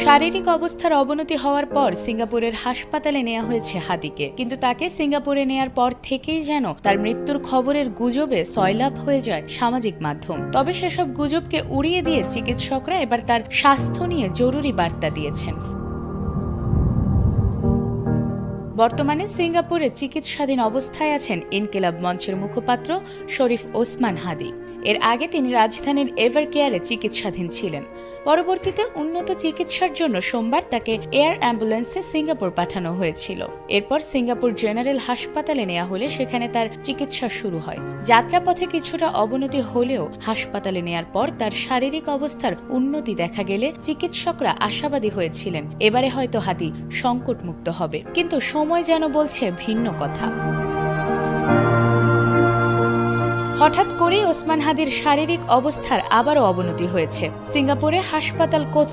শারীরিক অবস্থার অবনতি হওয়ার পর সিঙ্গাপুরের হাসপাতালে নেওয়া হয়েছে হাদিকে, কিন্তু তাকে সিঙ্গাপুরে নেয়ার পর থেকেই যেন তার মৃত্যুর খবরের গুজবে সয়লাভ হয়ে যায় সামাজিক মাধ্যম। তবে সেসব গুজবকে উড়িয়ে দিয়ে চিকিৎসকরা এবার তার স্বাস্থ্য নিয়ে জরুরি বার্তা দিয়েছেন। বর্তমানে সিঙ্গাপুরে চিকিৎসাধীন অবস্থায় আছেন ইনকিলাব মঞ্চের মুখপাত্র শরীফ ওসমান হাদি। এর আগে তিনি রাজধানীর এভারকেয়ারে চিকিৎসাধীন ছিলেন। পরবর্তীতে উন্নত চিকিৎসার জন্য সোমবার তাকে এয়ার অ্যাম্বুলেন্সে সিঙ্গাপুর পাঠানো হয়েছিল। এরপর সিঙ্গাপুর জেনারেল হাসপাতালে নেওয়া হলে সেখানে তার চিকিৎসা শুরু হয়। যাত্রাপথে কিছুটা অবনতি হলেও হাসপাতালে নেয়ার পর তার শারীরিক অবস্থার উন্নতি দেখা গেলে চিকিৎসকরা আশাবাদী হয়েছিলেন এবারে হয়তো হাদি সংকটমুক্ত হবে, কিন্তু সময় যেন বলছে ভিন্ন কথা। হঠাৎ করেই ওসমান হাদির শারীরিক অবস্থার আবারও অবনতি হয়েছে। সিঙ্গাপুরে হাসপাতাল